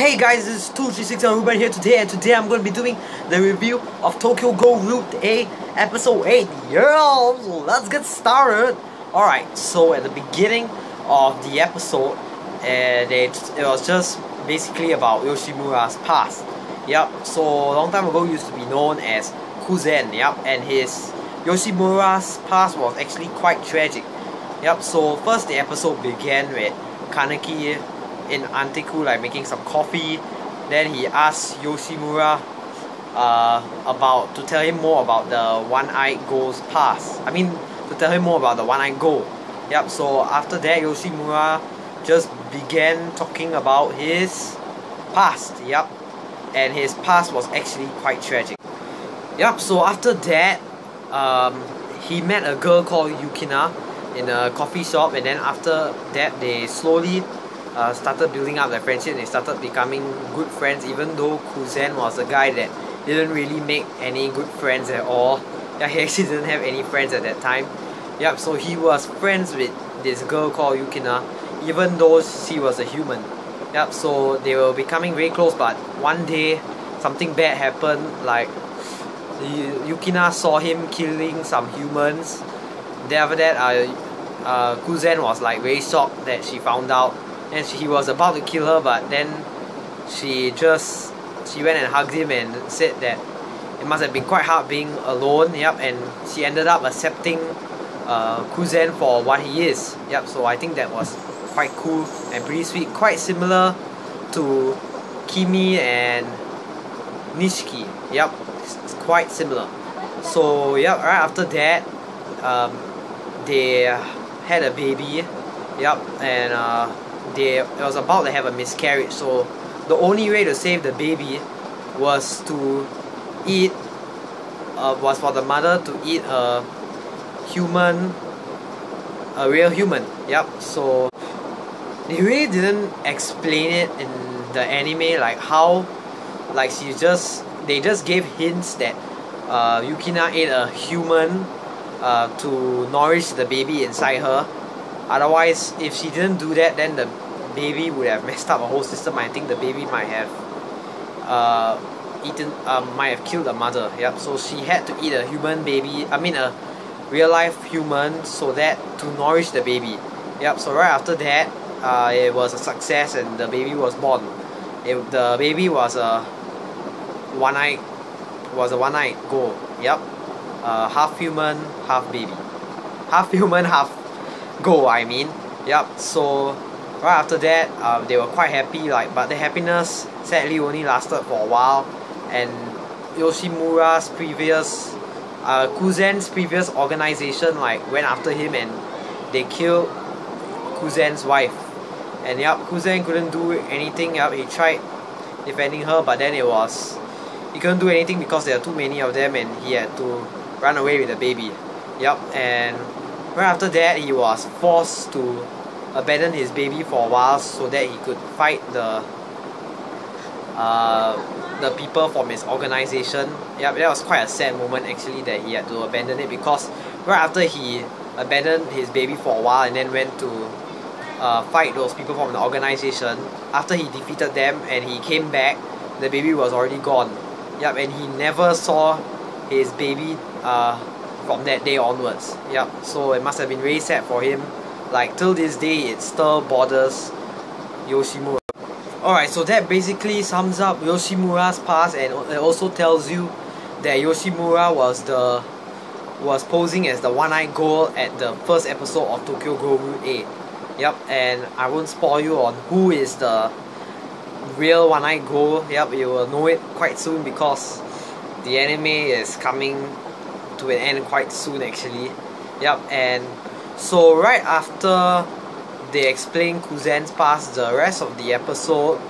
Hey guys, this is 236 and Ruben here today, and today I'm going to be doing the review of Tokyo Ghoul A episode 8. Yeah, so let's get started. Alright, so at the beginning of the episode, it was just basically about Yoshimura's past. Yep, so a long time ago used to be known as Kuzen, yep, and Yoshimura's past was actually quite tragic. Yep, so first the episode began with Kaneki in Anteku making some coffee. Then he asked Yoshimura to tell him more about the one-eyed Ghoul's past. To tell him more about the one-eyed Ghoul. Yep, so after that Yoshimura just began talking about his past. Yep, and his past was actually quite tragic. Yep, so after that he met a girl called Yukina in a coffee shop, and then after that they slowly started building up their friendship. They started becoming good friends, even though Kuzen was a guy that didn't really make any good friends at all. Yeah, he actually didn't have any friends at that time. Yep, so he was friends with this girl called Yukina, even though she was a human. Yep, so they were becoming very close, but one day something bad happened. Yukina saw him killing some humans. Then after that Kuzen was very shocked that she found out, and he was about to kill her, but then she went and hugged him and said that it must have been quite hard being alone. Yep, and she ended up accepting Kuzen for what he is. Yep, so I think that was quite cool and pretty sweet, quite similar to Kimi and Nishiki. Yep, it's quite similar. So yep, right after that they had a baby. Yep, and it was about to have a miscarriage, so the only way to save the baby was for the mother to eat a real human. Yep, so they really didn't explain it in the anime, they just gave hints that Yukina ate a human to nourish the baby inside her. Otherwise, if she didn't do that, then the baby would have messed up a whole system. I think the baby might have killed the mother. Yep, so she had to eat a human baby, a real life human, so that to nourish the baby. Yep, so right after that it was a success and the baby was born. The baby was a one-eyed Ghoul. Yep, half human, half baby. Half human, half Ghoul, Yep, so right after that they were quite happy, but the happiness sadly only lasted for a while, and Yoshimura's Kuzen's previous organization went after him and they killed Kuzen's wife. And yep, Kuzen couldn't do anything. Yep, he tried defending her, but then he couldn't do anything because there are too many of them, and he had to run away with the baby. Yep, and right after that he was forced to abandon his baby for a while so that he could fight the people from his organization. Yep, that was quite a sad moment actually, that he had to abandon it, because right after he abandoned his baby for a while and then went to fight those people from the organization, after he defeated them and he came back, the baby was already gone. Yep, and he never saw his baby from that day onwards. Yep, so it must have been really sad for him. Till this day it still bothers Yoshimura. Alright, so that basically sums up Yoshimura's past, and it also tells you that Yoshimura was posing as the one-eyed Ghoul at the first episode of Tokyo Ghoul A. Yep, and I won't spoil you on who is the real one-eyed Ghoul. Yep, you will know it quite soon because the anime is coming to an end quite soon actually. Yep, and so right after they explained Kuzen's past, the rest of the episode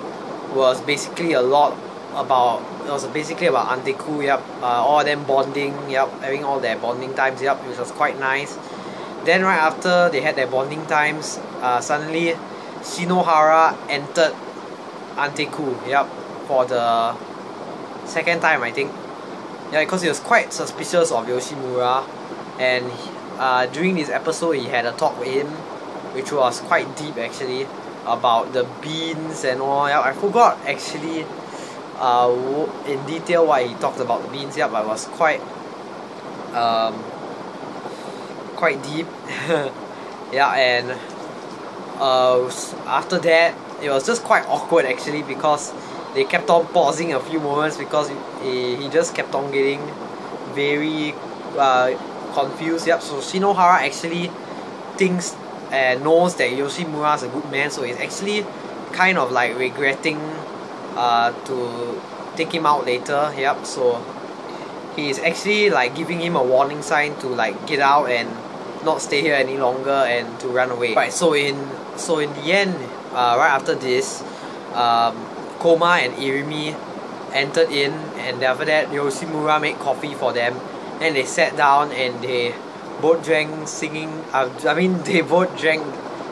was basically about Anteku. Yep, all of them bonding. Yep, having all their bonding times. Yep, which was quite nice. Then right after they had their bonding times, suddenly Shinohara entered Anteku. Yep, for the second time I think. Yeah, because he was quite suspicious of Yoshimura, and during this episode he had a talk with him, which was quite deep actually. about the beans and all. Yeah, I forgot actually in detail why he talked about the beans. Yeah, but it was quite deep. Yeah, and after that it was just quite awkward actually, because they kept on pausing a few moments because he just kept on getting very confused. Yep, so Shinohara actually thinks and knows that Yoshimura is a good man, so he's actually kind of like regretting to take him out later. Yep, so he's actually like giving him a warning sign to like get out and not stay here any longer and to run away. Right, so in the end, right after this, Koma and Irimi entered in, and after that Yoshimura made coffee for them, and they sat down and they both drank they both drank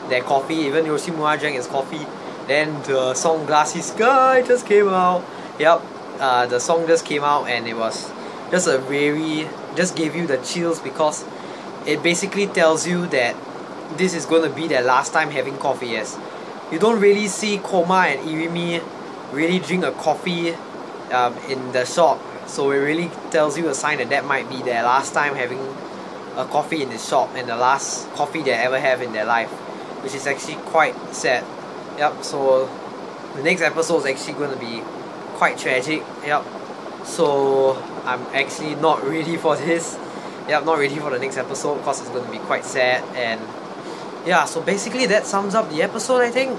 their coffee. Even Yoshimura drank his coffee. Then the song Glassy Sky just came out. Yep, the song just came out, and it was just just gave you the chills, because it basically tells you that this is going to be their last time having coffee. Yes, you don't really see Koma and Irimi really drink a coffee in the shop, so it really tells you a sign that that might be their last time having a coffee in the shop and the last coffee they ever have in their life, which is actually quite sad. Yep, so the next episode is actually going to be quite tragic. Yep, so I'm actually not ready for this. Yep, not ready for the next episode because it's going to be quite sad. And yeah, so basically that sums up the episode, I think.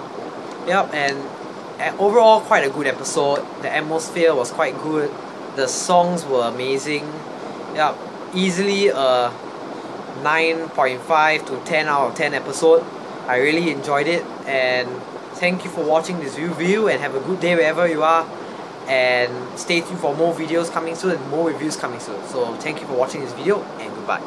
Yep, and overall quite a good episode. The atmosphere was quite good. The songs were amazing. Yep, easily a 9.5 to 10 out of 10 episode. I really enjoyed it, and thank you for watching this review, and have a good day wherever you are, and stay tuned for more videos coming soon and more reviews coming soon. So thank you for watching this video, and goodbye.